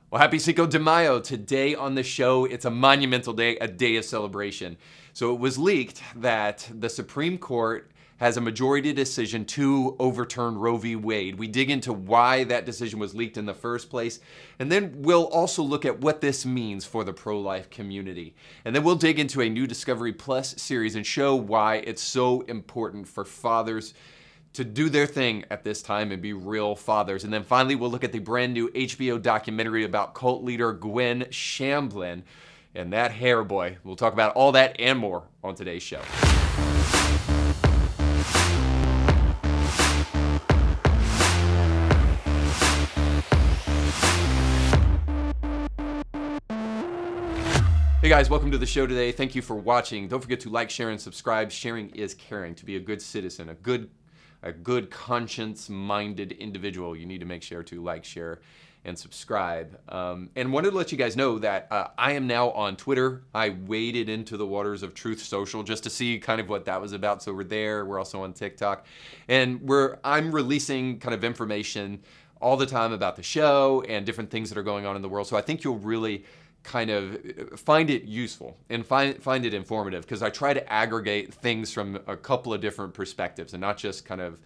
Well, happy Cinco de Mayo. Today on the show, it's a monumental day, a day of celebration. So it was leaked that the Supreme Court has a majority decision to overturn Roe v. Wade. We dig into why that decision was leaked in the first place, and then we'll also look at what this means for the pro-life community. And then we'll dig into a new Discovery Plus series and show why it's so important for fathers to do their thing at this time and be real fathers. And then finally, we'll look at the brand new HBO documentary about cult leader Gwen Shamblin and that hair boy. We'll talk about all that and more on today's show. Hey guys, welcome to the show today. Thank you for watching. Don't forget to like, share, and subscribe. Sharing is caring. To be a good citizen, a good conscience-minded individual, you need to make sure to like, share, and subscribe. And wanted to let you guys know that I am now on Twitter. I waded into the waters of Truth Social just to see kind of what that was about. So we're there. We're also on TikTok. And I'm releasing kind of information all the time about the show and different things that are going on in the world. So I think you'll really kind of find it useful and find it informative, because I try to aggregate things from a couple of different perspectives and not just kind of,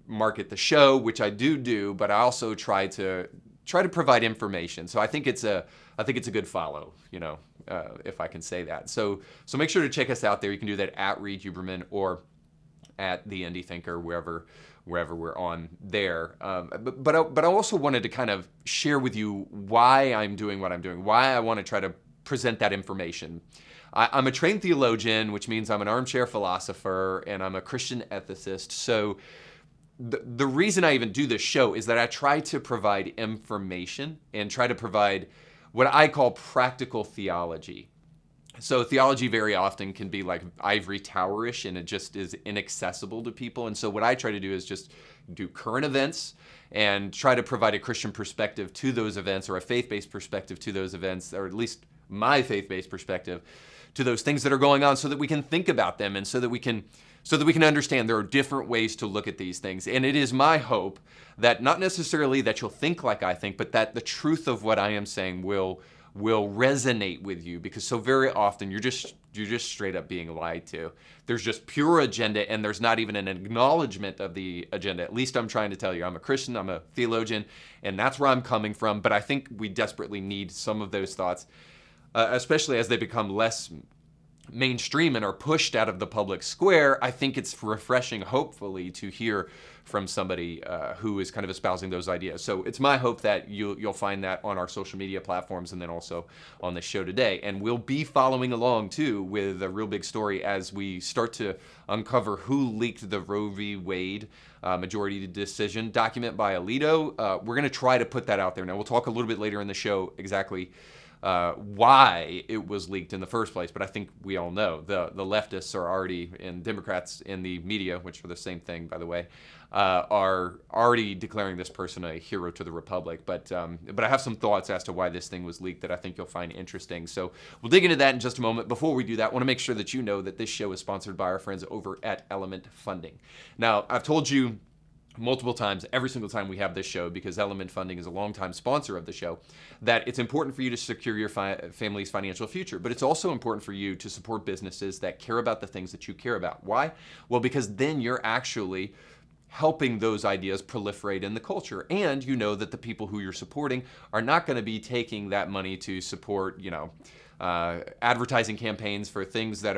market the show, which I do, but I also try to provide information. So I think it's a good follow, if I can say that. So make sure to check us out there. You can do that at Reed Huberman or at the Indie Thinker, wherever we're on there. But I also wanted to kind of share with you why I'm doing what I'm doing, why I want to try to present that information. I'm a trained theologian, which means I'm an armchair philosopher, and I'm a Christian ethicist. So the reason I even do this show is that I try to provide information and try to provide what I call practical theology. So theology very often can be like ivory tower-ish, and it just is inaccessible to people. And so what I try to do is just do current events and try to provide a Christian perspective to those events, or a faith-based perspective to those events, or at least my faith-based perspective to those things that are going on, so that we can think about them and so that we can understand there are different ways to look at these things. And it is my hope that not necessarily that you'll think like I think, but that the truth of what I am saying will resonate with you, because so very often you're just straight up being lied to. There's just pure agenda, and there's not even an acknowledgement of the agenda. At least I'm trying to tell you, I'm a Christian, I'm a theologian, and that's where I'm coming from. But I think we desperately need some of those thoughts, especially as they become less mainstream and are pushed out of the public square. I think it's refreshing, hopefully, to hear from somebody who is kind of espousing those ideas. So it's my hope that you'll find that on our social media platforms, and then also on the show today. And we'll be following along too with a real big story as we start to uncover who leaked the Roe v. Wade majority decision document by Alito. We're going to try to put that out there. Now, we'll talk a little bit later in the show exactly why it was leaked in the first place, but I think we all know the leftists are already, and Democrats in the media, which are the same thing, by the way, are already declaring this person a hero to the republic. But I have some thoughts as to why this thing was leaked that I think you'll find interesting. So we'll dig into that in just a moment. Before we do that, I want to make sure that you know that this show is sponsored by our friends over at Element Funding. Now, I've told you multiple times, every single time we have this show, because Element Funding is a longtime sponsor of the show, that it's important for you to secure your family's financial future. But it's also important for you to support businesses that care about the things that you care about. Why? Well, because then you're actually helping those ideas proliferate in the culture. And you know that the people who you're supporting are not going to be taking that money to support, advertising campaigns for things that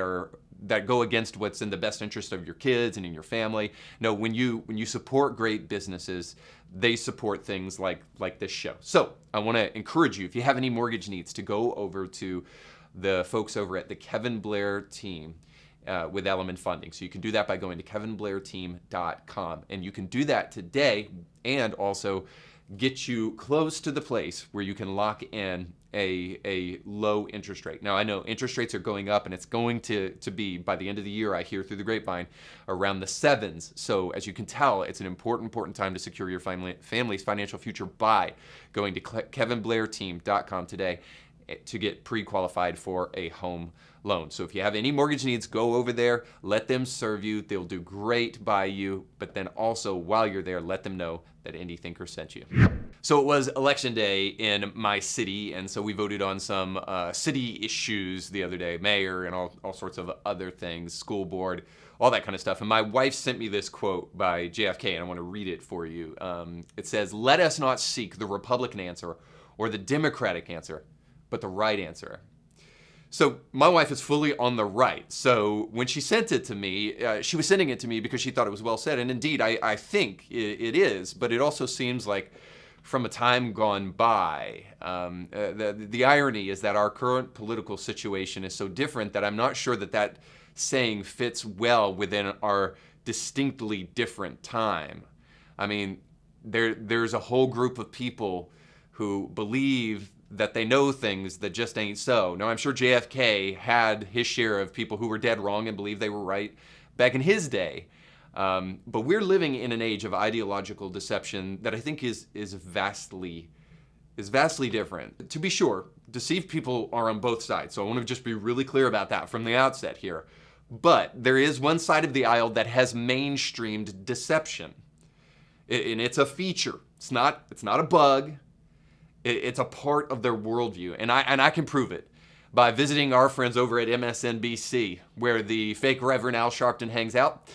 go against what's in the best interest of your kids and in your family. No, when you support great businesses, they support things like this show. So I want to encourage you, if you have any mortgage needs, to go over to the folks over at the Kevin Blair team with Element Funding. So you can do that by going to kevinblairteam.com, and you can do that today, and also get you close to the place where you can lock in a low interest rate. Now, I know interest rates are going up, and it's going to be, by the end of the year, I hear through the grapevine, around the sevens. So as you can tell, it's an important time to secure your family's financial future by going to kevinblairteam.com today. to get pre-qualified for a home loan. So if you have any mortgage needs, go over there, let them serve you. They'll do great by you, but then also while you're there, let them know that Indie Thinker sent you. So it was election day in my city, and so we voted on some city issues the other day, mayor and all sorts of other things, school board, all that kind of stuff. And my wife sent me this quote by JFK, and I want to read it for you. It says, "Let us not seek the Republican answer or the Democratic answer, but the right answer." So my wife is fully on the right. So when she sent it to me, she was sending it to me because she thought it was well said. And indeed, I think it is. But it also seems like from a time gone by, the irony is that our current political situation is so different that I'm not sure that saying fits well within our distinctly different time. I mean, there's a whole group of people who believe that they know things that just ain't so. Now, I'm sure JFK had his share of people who were dead wrong and believed they were right back in his day. But we're living in an age of ideological deception that I think is vastly different. To be sure, deceived people are on both sides. So I want to just be really clear about that from the outset here. But there is one side of the aisle that has mainstreamed deception. And it's a feature. It's not a bug. It's a part of their worldview, and I can prove it by visiting our friends over at MSNBC, where the fake Reverend Al Sharpton hangs out,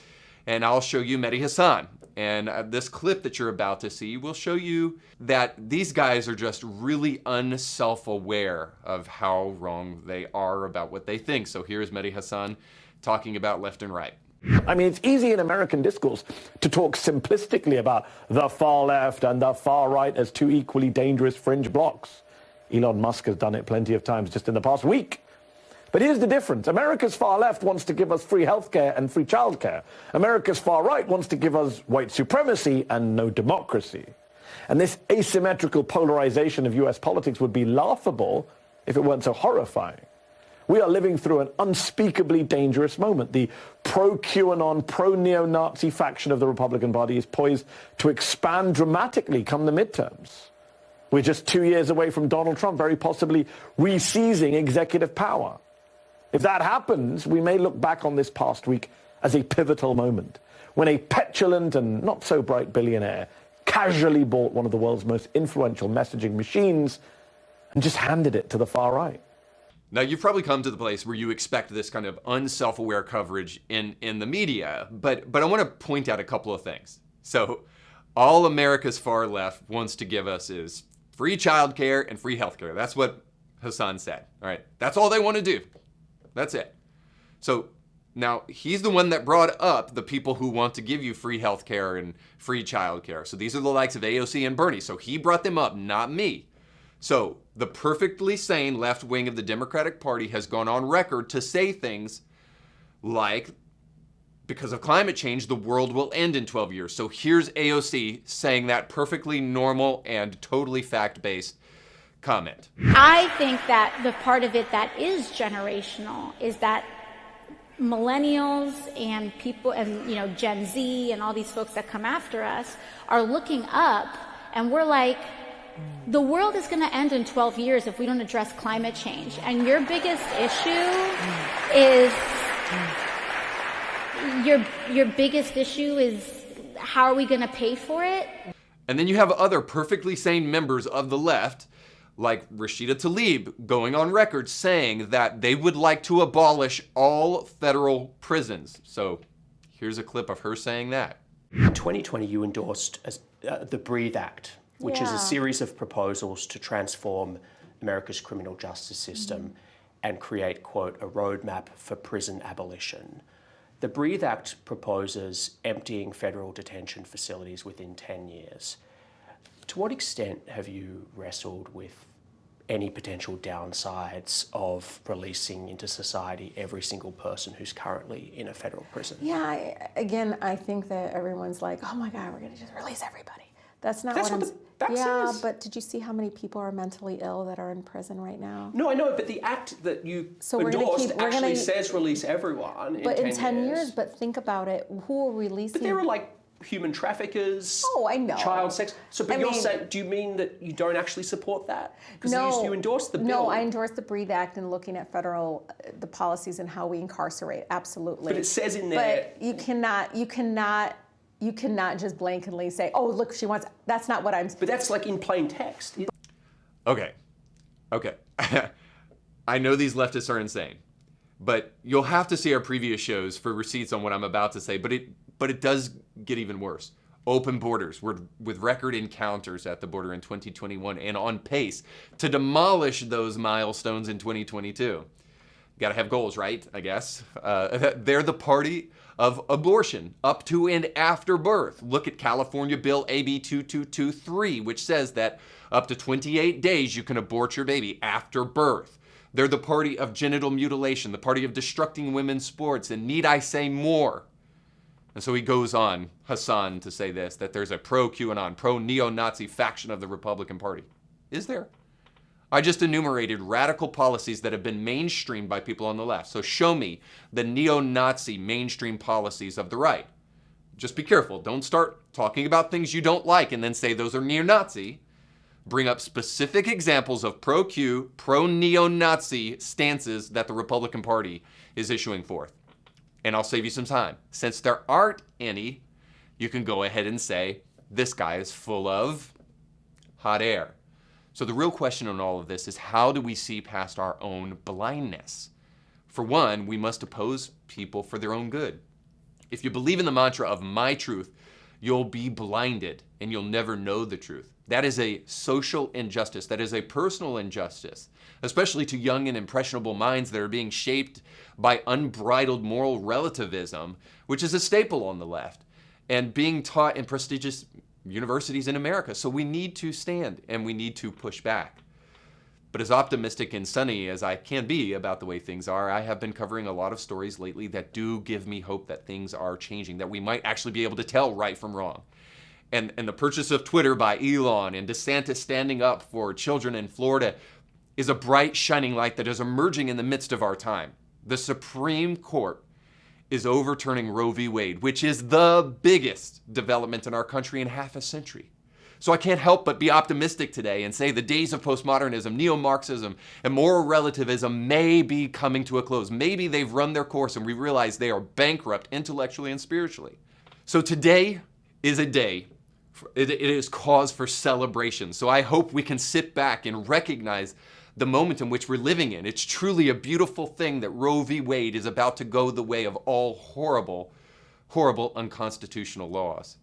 and I'll show you Mehdi Hasan. And this clip that you're about to see will show you that these guys are just really unself-aware of how wrong they are about what they think. So here's Mehdi Hasan talking about left and right. I mean, it's easy in American discourse to talk simplistically about the far left and the far right as two equally dangerous fringe blocks. Elon Musk has done it plenty of times just in the past week. But here's the difference. America's far left wants to give us free healthcare and free childcare. America's far right wants to give us white supremacy and no democracy. And this asymmetrical polarization of US politics would be laughable if it weren't so horrifying. We are living through an unspeakably dangerous moment. The pro-QAnon, pro-neo-Nazi faction of the Republican Party is poised to expand dramatically come the midterms. We're just 2 years away from Donald Trump very possibly re-seizing executive power. If that happens, we may look back on this past week as a pivotal moment, when a petulant and not-so-bright billionaire casually bought one of the world's most influential messaging machines and just handed it to the far right. Now, you've probably come to the place where you expect this kind of unself-aware coverage in the media, but I want to point out a couple of things. So, all America's far left wants to give us is free childcare and free healthcare. That's what Hasan said. All right, that's all they want to do. That's it. So, now, he's the one that brought up the people who want to give you free healthcare and free childcare. So, these are the likes of AOC and Bernie. So, he brought them up, not me. So, the perfectly sane left wing of the Democratic Party has gone on record to say things like, because of climate change, the world will end in 12 years. So here's AOC saying that perfectly normal and totally fact-based comment. I think that the part of it that is generational is that millennials and people and, Gen Z and all these folks that come after us are looking up, and we're like, the world is going to end in 12 years if we don't address climate change. And your biggest issue is your biggest issue is how are we going to pay for it? And then you have other perfectly sane members of the left, like Rashida Tlaib, going on record saying that they would like to abolish all federal prisons. So here's a clip of her saying that. In 2020, you endorsed the Breathe Act, which is a series of proposals to transform America's criminal justice system and create, quote, a roadmap for prison abolition. The Breathe Act proposes emptying federal detention facilities within 10 years. To what extent have you wrestled with any potential downsides of releasing into society every single person who's currently in a federal prison? Yeah, I think that everyone's like, oh my God, we're going to just release everybody. That's not what I'm saying. Yeah, but did you see how many people are mentally ill that are in prison right now? No, I know, but the act that you endorsed actually says release everyone in 10 years. But in 10 years, but think about it, who will release But there are like human traffickers. Oh, I know. Child sex. So, but you're saying, do you mean that you don't actually support that? Because you endorse the bill. No, I endorse the Breathe Act and looking at the policies and how we incarcerate. Absolutely. But it says in there. But you cannot just blanketly say, oh, look, she wants. That's not what I'm. But that's like in plain text. Okay. I know these leftists are insane, but you'll have to see our previous shows for receipts on what I'm about to say. But it does get even worse. Open borders. We're with record encounters at the border in 2021 and on pace to demolish those milestones in 2022. Got to have goals, right? I guess. They're the party of abortion up to and after birth. Look at California Bill AB 2223, which says that up to 28 days you can abort your baby after birth. They're the party of genital mutilation, the party of destructing women's sports, and need I say more? And so he goes on, Hassan, to say this, that there's a pro-QAnon, pro-neo-Nazi faction of the Republican Party. Is there? I just enumerated radical policies that have been mainstreamed by people on the left. So show me the neo-Nazi mainstream policies of the right. Just be careful. Don't start talking about things you don't like and then say those are neo-Nazi. Bring up specific examples of pro-Q, pro-neo-Nazi stances that the Republican Party is issuing forth. And I'll save you some time. Since there aren't any, you can go ahead and say, this guy is full of hot air. So the real question on all of this is, how do we see past our own blindness? For one, we must oppose people for their own good. If you believe in the mantra of my truth, you'll be blinded and you'll never know the truth. That is a social injustice. That is a personal injustice, especially to young and impressionable minds that are being shaped by unbridled moral relativism, which is a staple on the left, and being taught in prestigious universities in America. So we need to stand and we need to push back. But as optimistic and sunny as I can be about the way things are, I have been covering a lot of stories lately that do give me hope that things are changing, that we might actually be able to tell right from wrong. And the purchase of Twitter by Elon and DeSantis standing up for children in Florida is a bright, shining light that is emerging in the midst of our time. The Supreme Court is overturning Roe v. Wade, which is the biggest development in our country in half a century. So I can't help but be optimistic today and say the days of postmodernism, neo-Marxism, and moral relativism may be coming to a close. Maybe they've run their course and we realize they are bankrupt intellectually and spiritually. So today is a day. It is cause for celebration. So I hope we can sit back and recognize the moment in which we're living in. It's truly a beautiful thing that Roe v. Wade is about to go the way of all horrible, horrible unconstitutional laws.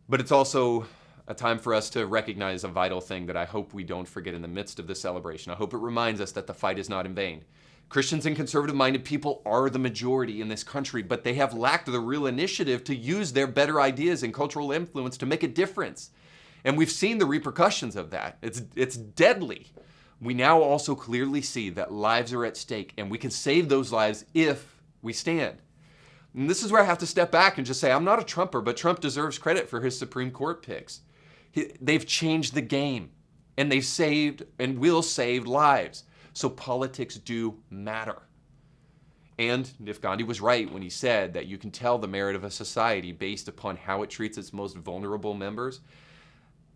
But it's also a time for us to recognize a vital thing that I hope we don't forget in the midst of the celebration. I hope it reminds us that the fight is not in vain. Christians and conservative-minded people are the majority in this country, but they have lacked the real initiative to use their better ideas and cultural influence to make a difference. And we've seen the repercussions of that. It's deadly. We now also clearly see that lives are at stake, and we can save those lives if we stand. And this is where I have to step back and just say, I'm not a Trumper, but Trump deserves credit for his Supreme Court picks. They've changed the game, and they've saved and will save lives. So politics do matter. And if Gandhi was right when he said that you can tell the merit of a society based upon how it treats its most vulnerable members,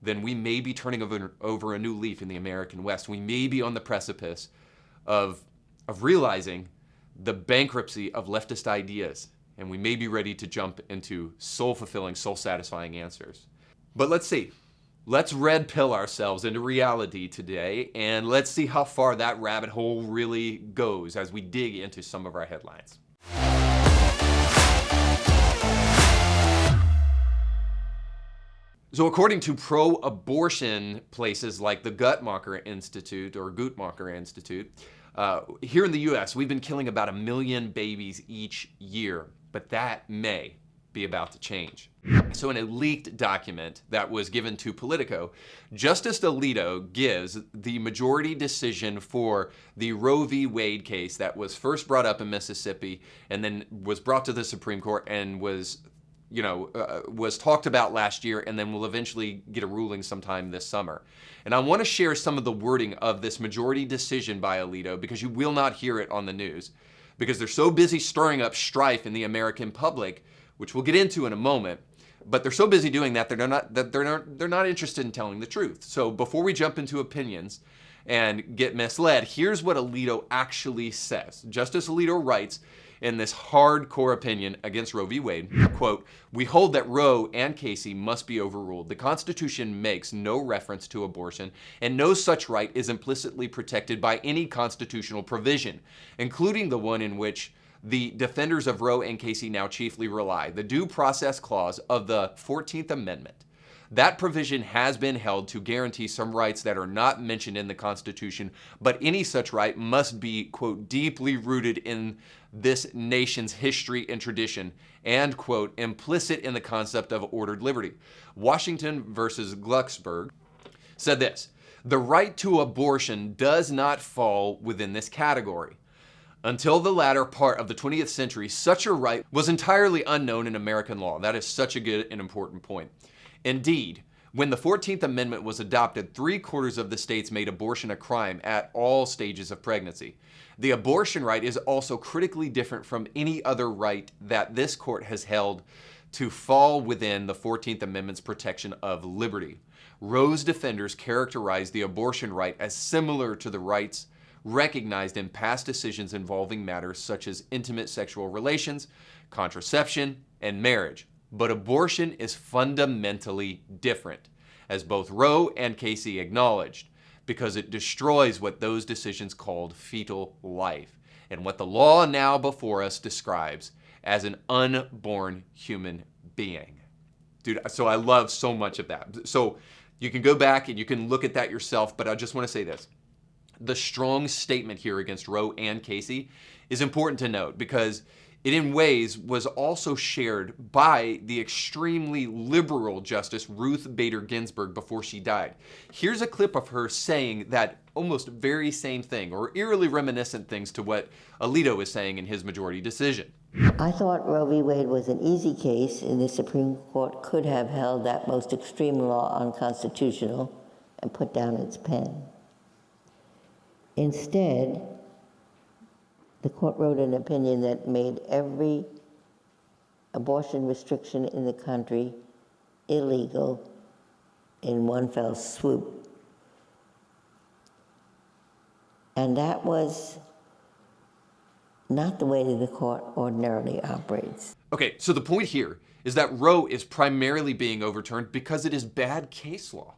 then we may be turning over a new leaf in the American West. We may be on the precipice of realizing the bankruptcy of leftist ideas, and we may be ready to jump into soul-fulfilling, soul-satisfying answers. But let's see. Let's red pill ourselves into reality today, and let's see how far that rabbit hole really goes as we dig into some of our headlines. So according to pro-abortion places like the Guttmacher Institute or Guttmacher Institute, here in the US, we've been killing about 1 million babies each year, but that may be about to change. So in a leaked document that was given to Politico, Justice Alito gives the majority decision for the Roe v. Wade case that was first brought up in Mississippi and then was brought to the Supreme Court and was talked about last year and then will eventually get a ruling sometime this summer. And I want to share some of the wording of this majority decision by Alito because you will not hear it on the news because they're so busy stirring up strife in the American public, which we'll get into in a moment, But they're so busy doing that they're not interested in telling the truth. So before we jump into opinions and get misled, here's what Alito actually says. Justice Alito writes in this hardcore opinion against Roe v. Wade, quote, "We hold that Roe and Casey must be overruled. The Constitution makes no reference to abortion, and no such right is implicitly protected by any constitutional provision, including the one in which the defenders of Roe and Casey now chiefly rely, the Due Process Clause of the 14th Amendment. That provision has been held to guarantee some rights that are not mentioned in the Constitution, but any such right must be, quote, deeply rooted in this nation's history and tradition, and, quote, implicit in the concept of ordered liberty." Washington versus Glucksberg said this: "The right to abortion does not fall within this category. Until the latter part of the 20th century, such a right was entirely unknown in American law." That is such a good and important point. Indeed, when the 14th Amendment was adopted, 3/4 of the states made abortion a crime at all stages of pregnancy. The abortion right is also critically different from any other right that this court has held to fall within the 14th Amendment's protection of liberty. Roe's defenders characterized the abortion right as similar to the rights recognized in past decisions involving matters such as intimate sexual relations, contraception, and marriage. But abortion is fundamentally different, as both Roe and Casey acknowledged, because it destroys what those decisions called fetal life, and what the law now before us describes as an unborn human being. Dude, so I love so much of that. So you can go back and you can look at that yourself, but I just want to say this. The strong statement here against Roe and Casey is important to note because it in ways was also shared by the extremely liberal Justice Ruth Bader Ginsburg before she died. Here's a clip of her saying that almost very same thing, or eerily reminiscent things to what Alito is saying in his majority decision. "I thought Roe v. Wade was an easy case, and the Supreme Court could have held that most extreme law unconstitutional and put down its pen. Instead, the court wrote an opinion that made every abortion restriction in the country illegal in one fell swoop. And that was not the way that the court ordinarily operates." Okay, so the point here is that Roe is primarily being overturned because it is bad case law.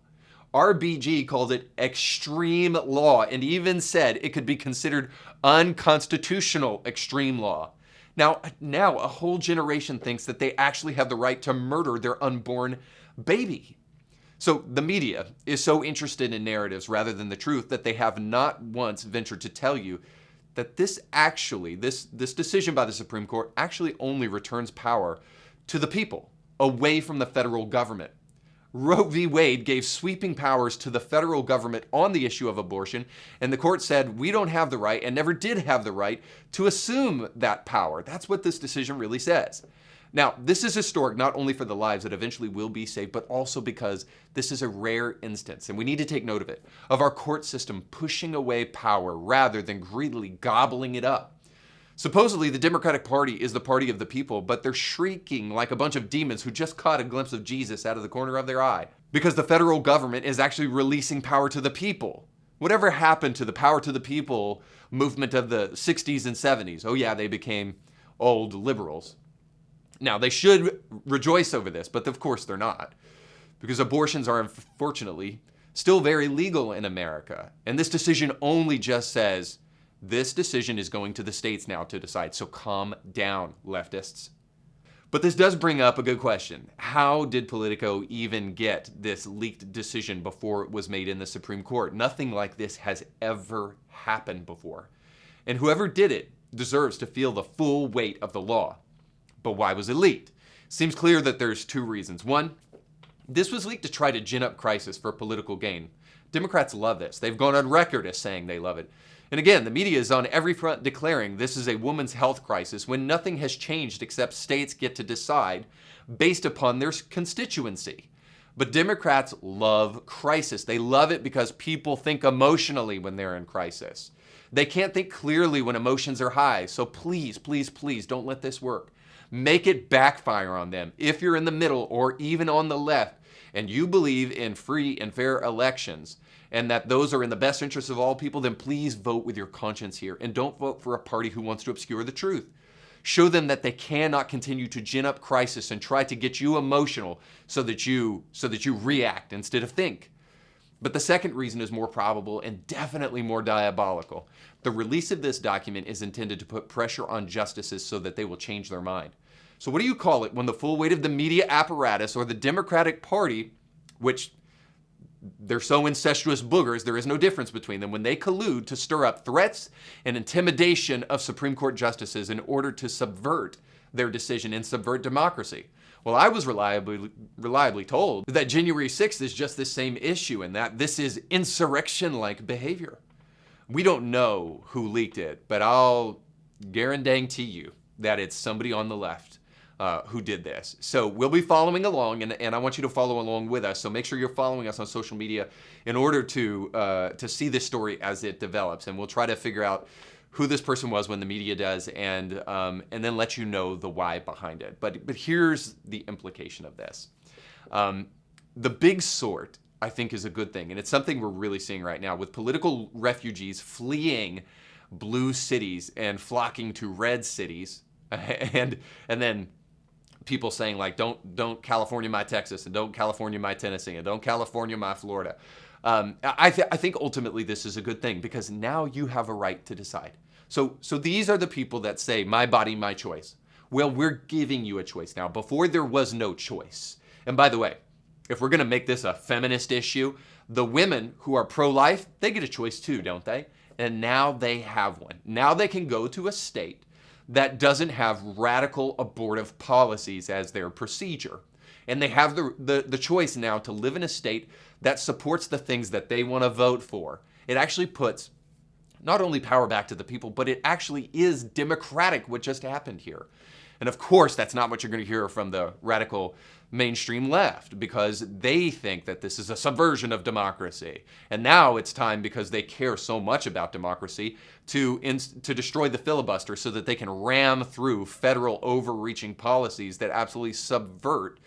RBG called it extreme law and even said it could be considered unconstitutional extreme law. Now a whole generation thinks that they actually have the right to murder their unborn baby. So the media is so interested in narratives rather than the truth that they have not once ventured to tell you that this decision by the Supreme Court actually only returns power to the people, away from the federal government. Roe v. Wade gave sweeping powers to the federal government on the issue of abortion, and the court said we don't have the right and never did have the right to assume that power. That's what this decision really says. Now, this is historic not only for the lives that eventually will be saved, but also because this is a rare instance, and we need to take note of it, of our court system pushing away power rather than greedily gobbling it up. Supposedly, the Democratic Party is the party of the people, but they're shrieking like a bunch of demons who just caught a glimpse of Jesus out of the corner of their eye. Because the federal government is actually releasing power to the people. Whatever happened to the power to the people movement of the 60s and 70s? Oh yeah, they became old liberals. Now, they should rejoice over this, but of course they're not. Because abortions are, unfortunately, still very legal in America. And this decision only just says, this decision is going to the states now to decide, so calm down, leftists. But this does bring up a good question. How did Politico even get this leaked decision before it was made in the Supreme Court? Nothing like this has ever happened before. And whoever did it deserves to feel the full weight of the law. But why was it leaked? Seems clear that there's two reasons. One, this was leaked to try to gin up crisis for political gain. Democrats love this. They've gone on record as saying they love it. And again, the media is on every front declaring this is a woman's health crisis when nothing has changed except states get to decide based upon their constituency. But Democrats love crisis. They love it because people think emotionally when they're in crisis. They can't think clearly when emotions are high. So please, please, please don't let this work. Make it backfire on them. If you're in the middle or even on the left and you believe in free and fair elections and that those are in the best interest of all people, then please vote with your conscience here and don't vote for a party who wants to obscure the truth. Show them that they cannot continue to gin up crisis and try to get you emotional so that you react instead of think. But the second reason is more probable and definitely more diabolical. The release of this document is intended to put pressure on justices so that they will change their mind. So what do you call it when the full weight of the media apparatus or the Democratic Party, which they're so incestuous boogers, there is no difference between them, when they collude to stir up threats and intimidation of Supreme Court justices in order to subvert their decision and subvert democracy? Well, I was reliably told that January 6th is just the same issue and that this is insurrection-like behavior. We don't know who leaked it, but I'll guarantee you that it's somebody on the left who did this. So we'll be following along, and I want you to follow along with us. So make sure you're following us on social media in order to see this story as it develops, and we'll try to figure out who this person was when the media does, and then let you know the why behind it. But here's the implication of this. The big sort, I think, is a good thing, and it's something we're really seeing right now with political refugees fleeing blue cities and flocking to red cities, and then people saying like, don't California my Texas, and don't California my Tennessee, and don't California my Florida. I think ultimately this is a good thing because now you have a right to decide. So these are the people that say, my body, my choice. Well, we're giving you a choice now. Before there was no choice. And by the way, if we're going to make this a feminist issue, the women who are pro-life, they get a choice too, don't they? And now they have one. Now they can go to a state that doesn't have radical abortive policies as their procedure. And they have the choice now to live in a state that supports the things that they want to vote for. It actually puts not only power back to the people, but it actually is democratic what just happened here. And of course, that's not what you're going to hear from the radical mainstream left, because they think that this is a subversion of democracy. And now it's time, because they care so much about democracy, to destroy the filibuster so that they can ram through federal overreaching policies that absolutely subvert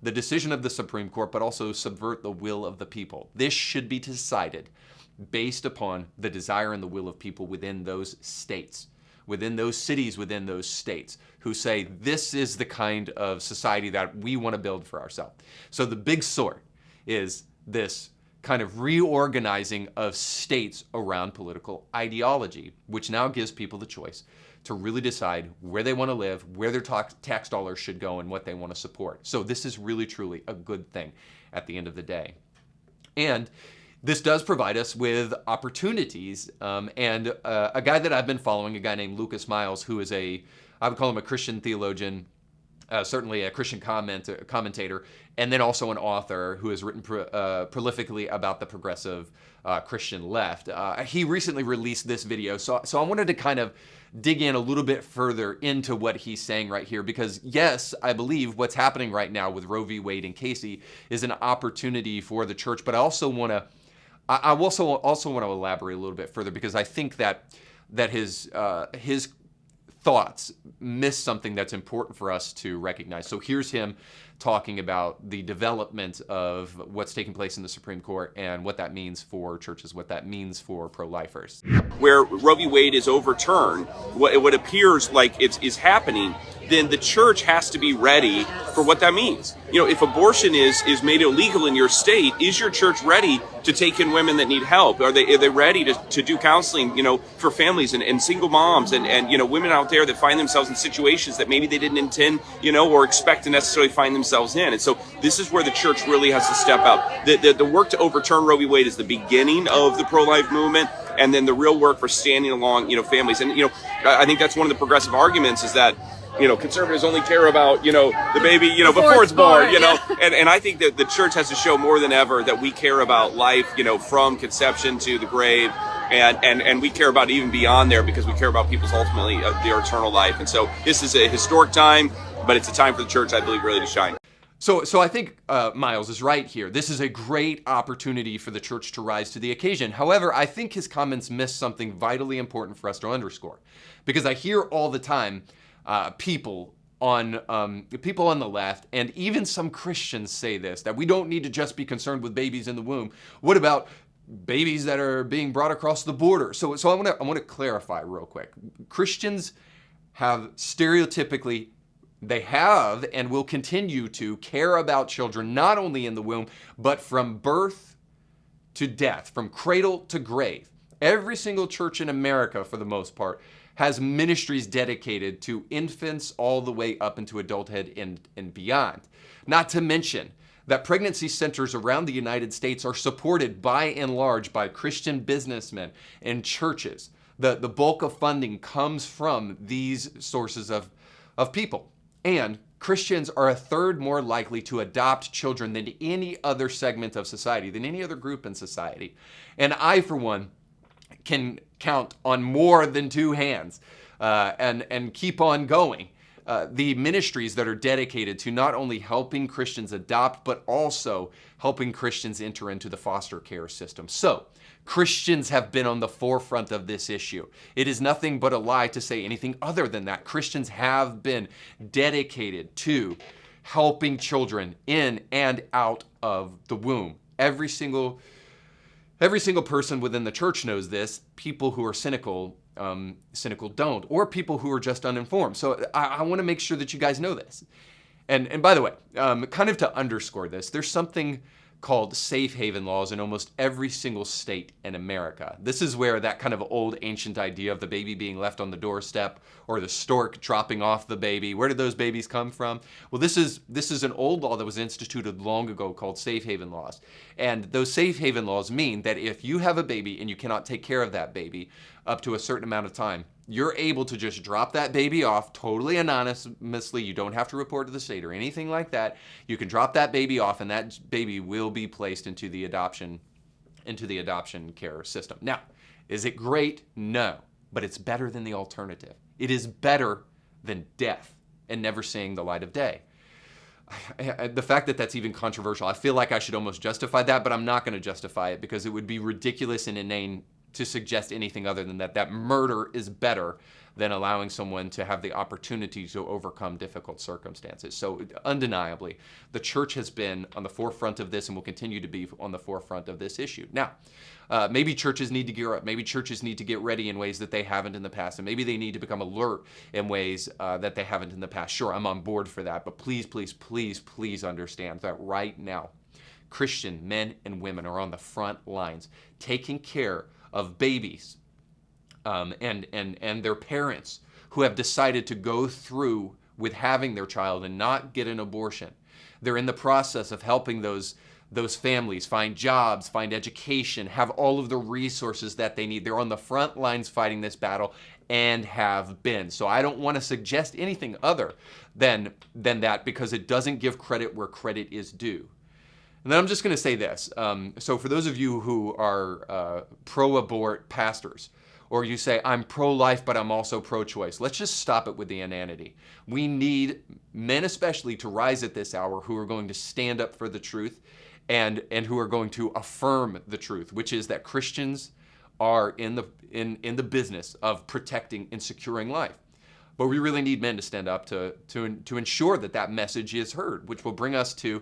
the decision of the Supreme Court, but also subvert the will of the people. This should be decided based upon the desire and the will of people within those states, within those cities, within those states, who say this is the kind of society that we want to build for ourselves. So the big sort is this kind of reorganizing of states around political ideology, which now gives people the choice to really decide where they want to live, where their tax dollars should go, and what they want to support. So this is really, truly a good thing at the end of the day. And this does provide us with opportunities. And a guy that I've been following, a guy named Lucas Miles, who is I would call him a Christian theologian, certainly a Christian commentator, and then also an author who has written prolifically about the progressive Christian left. He recently released this video, so I wanted to kind of dig in a little bit further into what he's saying right here, because yes, I believe what's happening right now with Roe v. Wade and Casey is an opportunity for the church, but I also want to elaborate a little bit further, because I think that his thoughts miss something that's important for us to recognize. So here's him talking about the development of what's taking place in the Supreme Court and what that means for churches, what that means for pro-lifers. Where Roe v. Wade is overturned, what appears like is happening, then the church has to be ready for what that means. You know, if abortion is made illegal in your state, is your church ready to take in women that need help? Are they ready to do counseling, you know, for families and single moms and you know, women out there that find themselves in situations that maybe they didn't intend, you know, or expect to necessarily find themselves in? And so this is where the church really has to step up. The work to overturn Roe v. Wade is the beginning of the pro-life movement, and then the real work for standing along, you know, families. And, you know, I think that's one of the progressive arguments, is that, you know, conservatives only care about, you know, the baby, you know, before it's born, you know, and I think that the church has to show more than ever that we care about life, you know, from conception to the grave, and we care about even beyond there, because we care about people's ultimately their eternal life. And so this is a historic time, but it's a time for the church, I believe, really to shine. So I think Miles is right here. This is a great opportunity for the church to rise to the occasion. However, I think his comments miss something vitally important for us to underscore, because I hear all the time people people on the left, and even some Christians say this, that we don't need to just be concerned with babies in the womb. What about babies that are being brought across the border? So I want to clarify real quick. Christians have stereotypically, they have and will continue to care about children not only in the womb, but from birth to death, from cradle to grave. Every single church in America, for the most part, has ministries dedicated to infants all the way up into adulthood and beyond. Not to mention that pregnancy centers around the United States are supported by and large by Christian businessmen and churches. The bulk of funding comes from these sources of people. And Christians are a third more likely to adopt children than any other segment of society, than any other group in society. And I, for one, can count on more than two hands and keep on going. The ministries that are dedicated to not only helping Christians adopt, but also helping Christians enter into the foster care system. So, Christians have been on the forefront of this issue. It is nothing but a lie to say anything other than that. Christians have been dedicated to helping children in and out of the womb. Every single person within the church knows this. People who are cynical don't, or people who are just uninformed. So I want to make sure that you guys know this. And by the way, kind of to underscore this, there's something called safe haven laws in almost every single state in America. This is where that kind of old ancient idea of the baby being left on the doorstep or the stork dropping off the baby, where did those babies come from? Well, this is an old law that was instituted long ago called safe haven laws. And those safe haven laws mean that if you have a baby and you cannot take care of that baby up to a certain amount of time, you're able to just drop that baby off totally anonymously. You don't have to report to the state or anything like that. You can drop that baby off and that baby will be placed into the adoption care system. Now, is it great? No, but it's better than the alternative. It is better than death and never seeing the light of day. The fact that that's even controversial, I feel like I should almost justify that, but I'm not going to justify it because it would be ridiculous and inane to suggest anything other than that murder is better than allowing someone to have the opportunity to overcome difficult circumstances. So undeniably, the church has been on the forefront of this and will continue to be on the forefront of this issue. Now, maybe churches need to gear up. Maybe churches need to get ready in ways that they haven't in the past. And maybe they need to become alert in ways that they haven't in the past. Sure, I'm on board for that. But please, please, please, please understand that right now, Christian men and women are on the front lines taking care of babies and their parents who have decided to go through with having their child and not get an abortion. They're in the process of helping those families find jobs, find education, have all of the resources that they need. They're on the front lines fighting this battle and have been. So I don't want to suggest anything other than that because it doesn't give credit where credit is due. And then I'm just going to say this. So for those of you who are pro-abort pastors, or you say, I'm pro-life, but I'm also pro-choice, let's just stop it with the inanity. We need men especially to rise at this hour who are going to stand up for the truth and who are going to affirm the truth, which is that Christians are in the business of protecting and securing life. But we really need men to stand up to ensure that message is heard, which will bring us to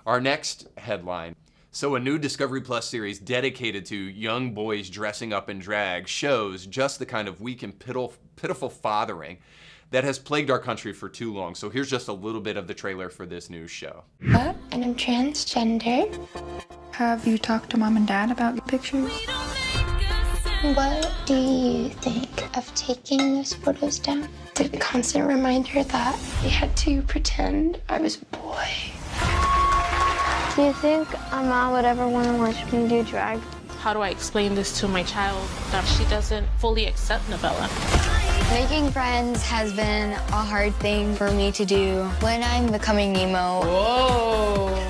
our next headline. So a new Discovery Plus series dedicated to young boys dressing up in drag shows just the kind of weak and pitiful fathering that has plagued our country for too long. So here's just a little bit of the trailer for this new show. And I'm transgender. Have you talked to mom and dad about the pictures? What do you think of taking those photos down? The constant reminder that I had to pretend I was a boy. Do you think a mom would ever want to watch me do drag? How do I explain this to my child that she doesn't fully accept Novella? Making friends has been a hard thing for me to do. When I'm becoming emo,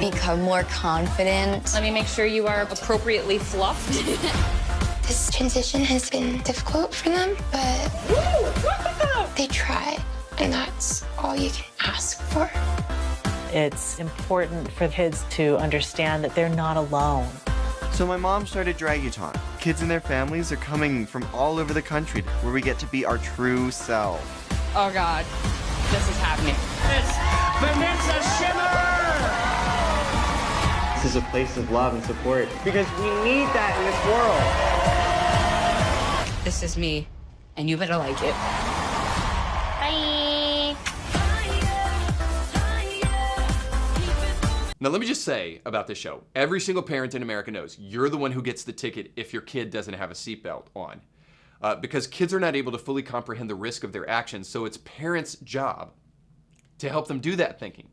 become more confident. Let me make sure you are appropriately fluffed. This transition has been difficult for them, but they try, and that's all you can ask for. It's important for kids to understand that they're not alone. So my mom started Draguton. Kids and their families are coming from all over the country where we get to be our true self. Oh God, This is happening. It's Vanessa Shimmer! This is a place of love and support because we need that in this world. This is me, and you better like it. Bye. Now, let me just say about this show, every single parent in America knows you're the one who gets the ticket if your kid doesn't have a seatbelt on. Because kids are not able to fully comprehend the risk of their actions, so it's parents' job to help them do that thinking.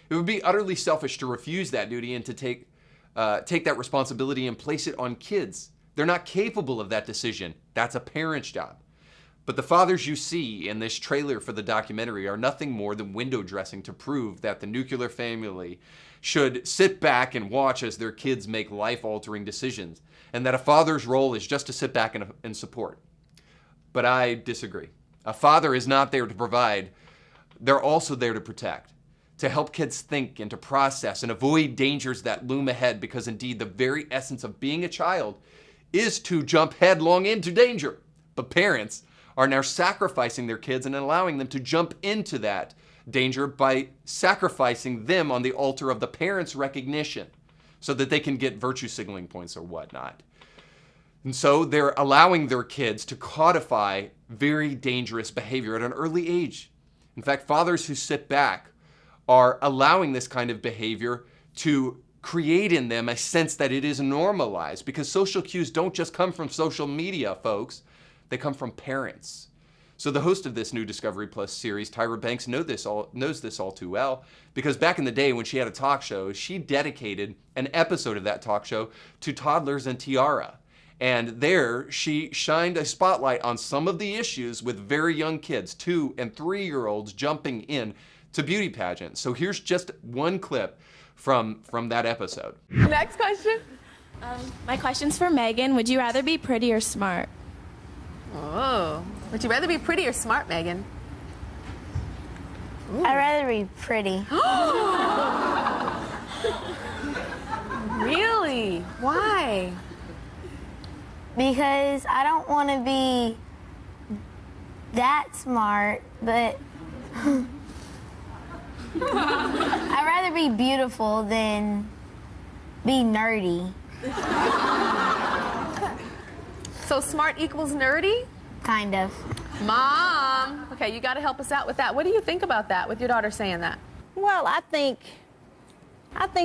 It would be utterly selfish to refuse that duty and to take that responsibility and place it on kids. They're not capable of that decision. That's a parent's job. But the fathers you see in this trailer for the documentary are nothing more than window dressing to prove that the nuclear family should sit back and watch as their kids make life-altering decisions, and that a father's role is just to sit back and support. But I disagree. A father is not there to provide. They're also there to protect, to help kids think and to process and avoid dangers that loom ahead, because indeed the very essence of being a child is to jump headlong into danger. But parents are now sacrificing their kids and allowing them to jump into that danger by sacrificing them on the altar of the parents' recognition so that they can get virtue signaling points or whatnot. And so they're allowing their kids to codify very dangerous behavior at an early age. In fact, fathers who sit back are allowing this kind of behavior to create in them a sense that it is normalized, because social cues don't just come from social media, folks. They come from parents. So the host of this new Discovery Plus series, Tyra Banks, knows this all too well, because back in the day when she had a talk show, she dedicated an episode of that talk show to toddlers and tiara. And there, she shined a spotlight on some of the issues with very young kids, 2- and 3-year-olds jumping in to beauty pageants. So here's just one clip from that episode. Next question. My question's for Megan. Would you rather be pretty or smart? Oh, would you rather be pretty or smart, Megan? I'd rather be pretty. Really? Why? Because I don't want to be that smart, but I'd rather be beautiful than be nerdy. So smart equals nerdy? Kind of. Mom! Okay, you got to help us out with that. What do you think about that, with your daughter saying that? Well, I think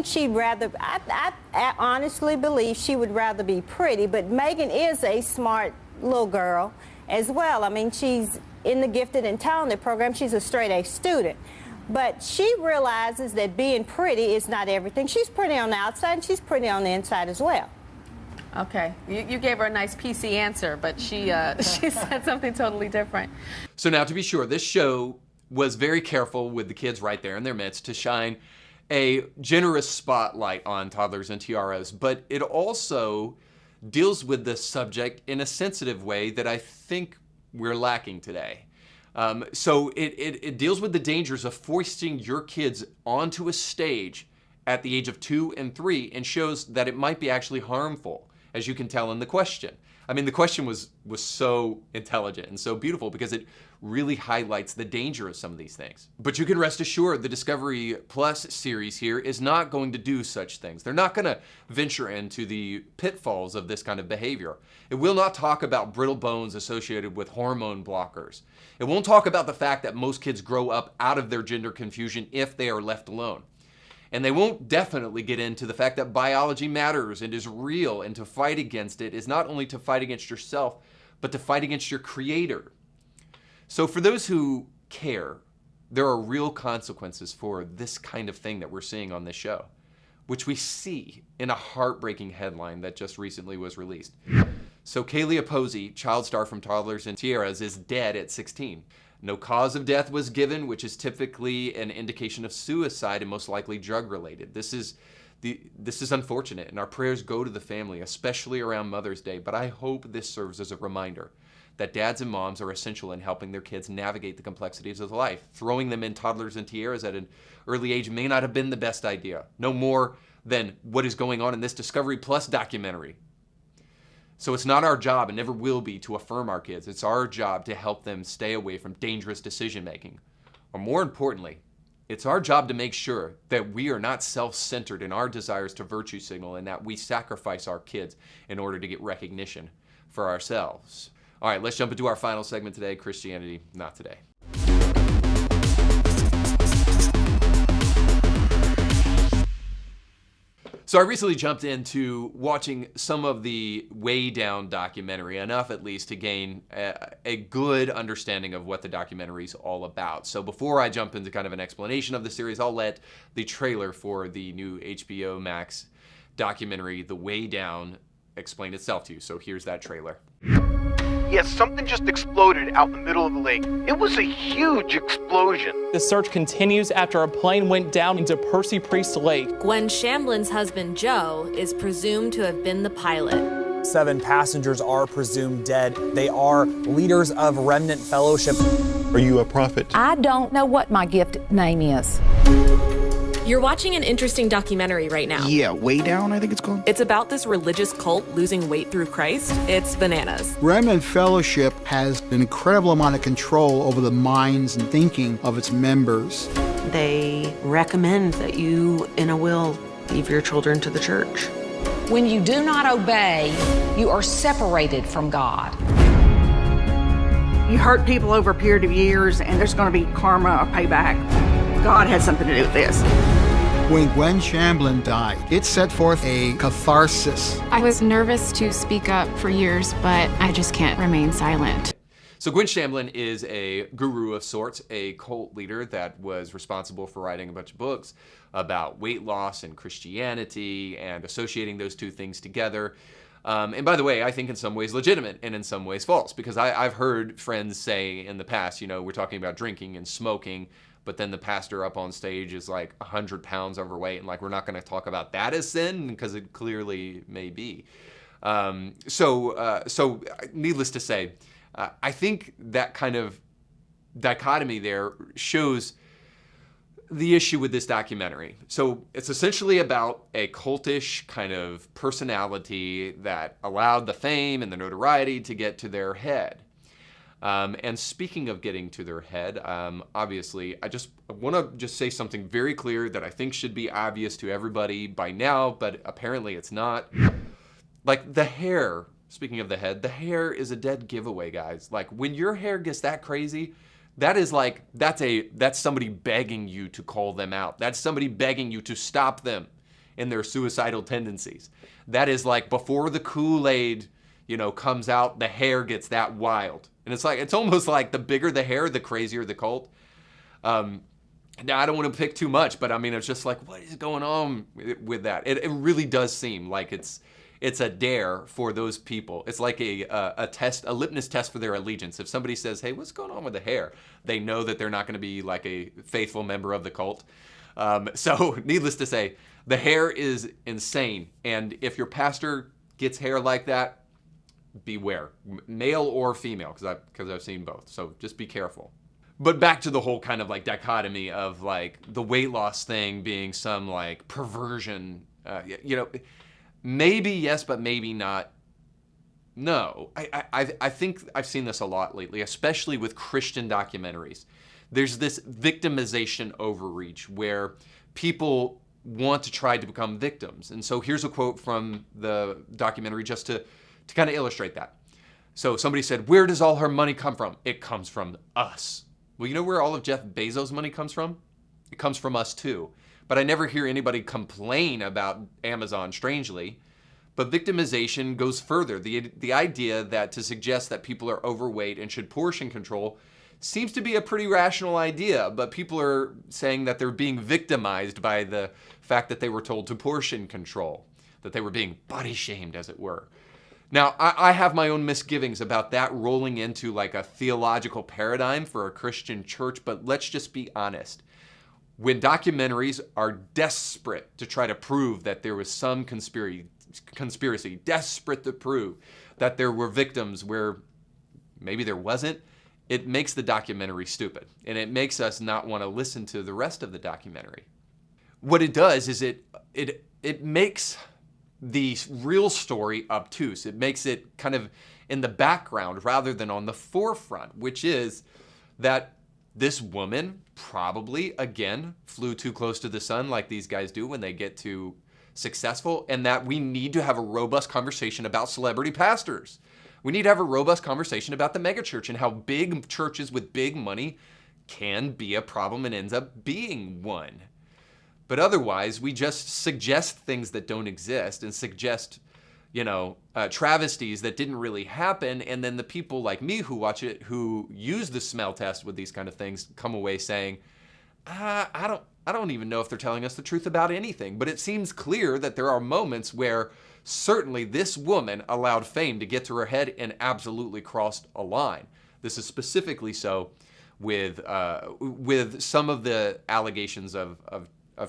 she'd rather, I honestly believe she would rather be pretty, but Megan is a smart little girl as well. I mean, she's in the gifted and talented program. She's a straight A student. But she realizes that being pretty is not everything. She's pretty on the outside and she's pretty on the inside as well. Okay, you gave her a nice PC answer, but she said something totally different. So now, to be sure, this show was very careful with the kids right there in their midst to shine a generous spotlight on toddlers and tiaras, but it also deals with this subject in a sensitive way that I think we're lacking today. So it deals with the dangers of foisting your kids onto a stage at the age of 2 and 3 and shows that it might be actually harmful, as you can tell in the question. I mean, the question was so intelligent and so beautiful because it really highlights the danger of some of these things. But you can rest assured the Discovery Plus series here is not going to do such things. They're not going to venture into the pitfalls of this kind of behavior. It will not talk about brittle bones associated with hormone blockers. It won't talk about the fact that most kids grow up out of their gender confusion if they are left alone. And they won't definitely get into the fact that biology matters and is real, and to fight against it is not only to fight against yourself, but to fight against your creator. So for those who care, there are real consequences for this kind of thing that we're seeing on this show, which we see in a heartbreaking headline that just recently was released. So Kaylee Posey, child star from Toddlers and Tiaras, is dead at 16. No cause of death was given, which is typically an indication of suicide and most likely drug-related. This is unfortunate, and our prayers go to the family, especially around Mother's Day. But I hope this serves as a reminder that dads and moms are essential in helping their kids navigate the complexities of life. Throwing them in Toddlers and Tiaras at an early age may not have been the best idea, no more than what is going on in this Discovery Plus documentary. So it's not our job, and never will be, to affirm our kids. It's our job to help them stay away from dangerous decision-making. or more importantly, it's our job to make sure that we are not self-centered in our desires to virtue signal and that we sacrifice our kids in order to get recognition for ourselves. All right, let's jump into our final segment today, Christianity Not Today. So I recently jumped into watching some of the Way Down documentary, enough at least to gain a good understanding of what the documentary is all about. So before I jump into kind of an explanation of the series, I'll let the trailer for the new HBO Max documentary, The Way Down, explain itself to you. So here's that trailer. Yes, something just exploded out in the middle of the lake. It was a huge explosion. The search continues after a plane went down into Percy Priest Lake. Gwen Shamblin's husband, Joe, is presumed to have been the pilot. 7 passengers are presumed dead. They are leaders of Remnant Fellowship. Are you a prophet? I don't know what my gift name is. You're watching an interesting documentary right now. Yeah, Way Down, I think it's called. It's about this religious cult losing weight through Christ. It's bananas. Remnant Fellowship has an incredible amount of control over the minds and thinking of its members. They recommend that you, in a will, leave your children to the church. When you do not obey, you are separated from God. You hurt people over a period of years, and there's going to be karma or payback. God had something to do with this. When Gwen Shamblin died, it set forth a catharsis. I was nervous to speak up for years, but I just can't remain silent. So Gwen Shamblin is a guru of sorts, a cult leader that was responsible for writing a bunch of books about weight loss and Christianity and associating those two things together. And by the way, I think in some ways legitimate and in some ways false, because I've heard friends say in the past, you know, we're talking about drinking and smoking, but then the pastor up on stage is like 100 pounds overweight, and like we're not going to talk about that as sin because it clearly may be. So needless to say, I think that kind of dichotomy there shows the issue with this documentary. So it's essentially about a cultish kind of personality that allowed the fame and the notoriety to get to their head. And speaking of getting to their head, obviously, I want to just say something very clear that I think should be obvious to everybody by now, but apparently it's not. Like the hair, speaking of the head, the hair is a dead giveaway, guys. Like when your hair gets that crazy, that is like, that's somebody begging you to call them out. That's somebody begging you to stop them in their suicidal tendencies. That is like before the Kool-Aid, comes out, the hair gets that wild. And it's almost like the bigger the hair, the crazier the cult. Now, I don't want to pick too much, but I mean, it's just like, what is going on with that? It really does seem like it's a dare for those people. It's like a test, a litmus test for their allegiance. If somebody says, hey, what's going on with the hair? They know that they're not going to be like a faithful member of the cult. So needless to say, the hair is insane. And if your pastor gets hair like that, beware, male or female, because I've seen both. So just be careful. But back to the whole kind of like dichotomy of like the weight loss thing being some like perversion. Maybe yes, but maybe not. No, I think I've seen this a lot lately, especially with Christian documentaries. There's this victimization overreach where people want to try to become victims. And so here's a quote from the documentary just to kind of illustrate that. So somebody said, where does all her money come from? It comes from us. Well, you know where all of Jeff Bezos' money comes from? It comes from us too. But I never hear anybody complain about Amazon, strangely. But victimization goes further. The idea that to suggest that people are overweight and should portion control seems to be a pretty rational idea, but people are saying that they're being victimized by the fact that they were told to portion control, that they were being body shamed, as it were. Now, I have my own misgivings about that rolling into like a theological paradigm for a Christian church, but let's just be honest. When documentaries are desperate to try to prove that there was some conspiracy, desperate to prove that there were victims where maybe there wasn't, it makes the documentary stupid, and it makes us not want to listen to the rest of the documentary. What it does is it makes the real story obtuse. It makes it kind of in the background rather than on the forefront, which is that This woman probably, again, flew too close to the sun like these guys do when they get too successful, and that we need to have a robust conversation about celebrity pastors. We need to have a robust conversation about the megachurch and how big churches with big money can be a problem and ends up being one. But otherwise, we just suggest things that don't exist and suggest, travesties that didn't really happen. And then the people like me who watch it, who use the smell test with these kind of things, come away saying, I don't even know if they're telling us the truth about anything. But it seems clear that there are moments where certainly this woman allowed fame to get to her head and absolutely crossed a line. This is specifically so with some of the allegations of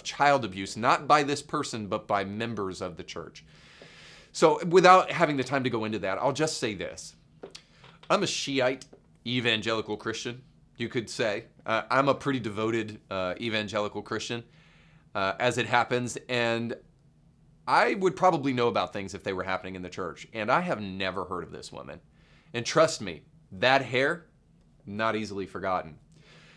child abuse, not by this person, but by members of the church. So without having the time to go into that, I'll just say this. I'm a Shiite evangelical Christian, you could say. I'm a pretty devoted evangelical Christian, as it happens, and I would probably know about things if they were happening in the church, and I have never heard of this woman. And trust me, that hair, not easily forgotten.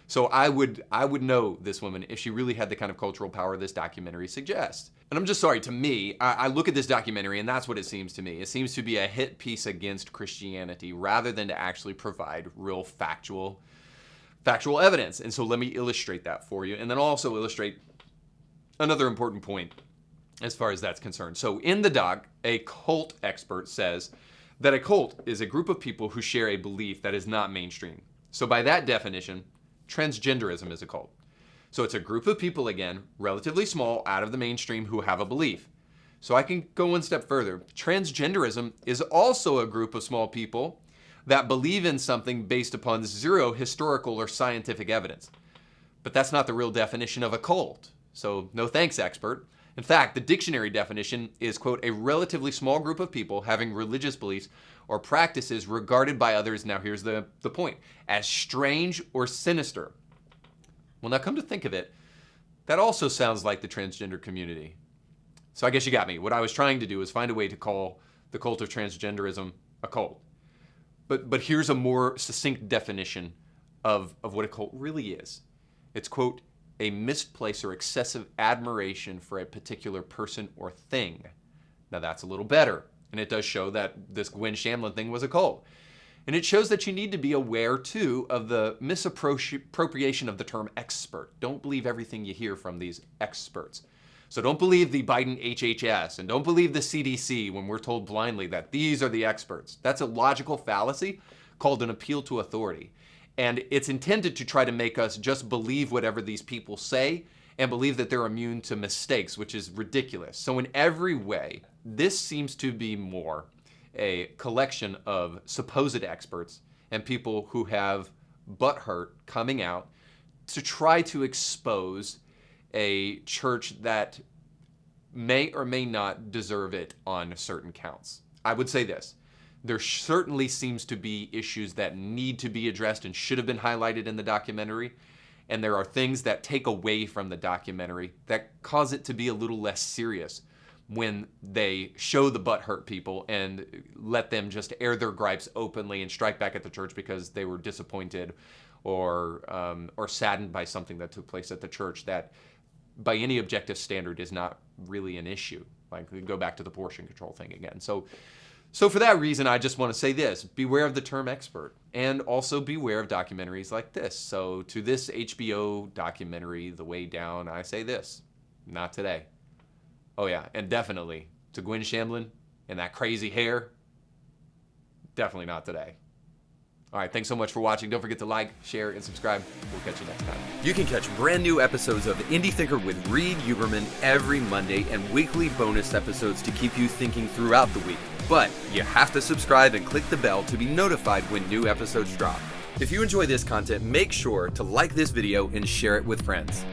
So I would know this woman if she really had the kind of cultural power this documentary suggests. And I'm just sorry, to me, I look at this documentary and that's what it seems to me. It seems to be a hit piece against Christianity rather than to actually provide real factual evidence. And so let me illustrate that for you. And then I'll also illustrate another important point as far as that's concerned. So in the doc, a cult expert says that a cult is a group of people who share a belief that is not mainstream. So by that definition, transgenderism is a cult. So it's a group of people, again, relatively small, out of the mainstream, who have a belief. So I can go one step further. Transgenderism is also a group of small people that believe in something based upon zero historical or scientific evidence. But that's not the real definition of a cult. So no thanks, expert. In fact, the dictionary definition is, quote, a relatively small group of people having religious beliefs or practices regarded by others, now here's the point, as strange or sinister. Well, now come to think of it, that also sounds like the transgender community. So I guess you got me. What I was trying to do is find a way to call the cult of transgenderism a cult. But here's a more succinct definition of what a cult really is. It's, quote, a misplaced or excessive admiration for a particular person or thing. Now that's a little better. And it does show that this Gwen Shamblin thing was a cult. And it shows that you need to be aware, too, of the misappropriation of the term expert. Don't believe everything you hear from these experts. So don't believe the Biden HHS and don't believe the CDC when we're told blindly that these are the experts. That's a logical fallacy called an appeal to authority. And it's intended to try to make us just believe whatever these people say and believe that they're immune to mistakes, which is ridiculous. So in every way, this seems to be more a collection of supposed experts and people who have butt hurt coming out to try to expose a church that may or may not deserve it on certain counts. I would say this. There certainly seems to be issues that need to be addressed and should have been highlighted in the documentary. And there are things that take away from the documentary that cause it to be a little less serious when they show the butthurt people and let them just air their gripes openly and strike back at the church because they were disappointed or saddened by something that took place at the church that by any objective standard is not really an issue. Like, we go back to the abortion control thing again. So for that reason, I just want to say this. Beware of the term expert and also beware of documentaries like this. So to this HBO documentary, The Way Down, I say this, not today. Oh yeah, and definitely to Gwen Shamblin and that crazy hair, definitely not today. All right, thanks so much for watching. Don't forget to like, share, and subscribe. We'll catch you next time. You can catch brand new episodes of Indie Thinker with Reed Huberman every Monday and weekly bonus episodes to keep you thinking throughout the week. But you have to subscribe and click the bell to be notified when new episodes drop. If you enjoy this content, make sure to like this video and share it with friends.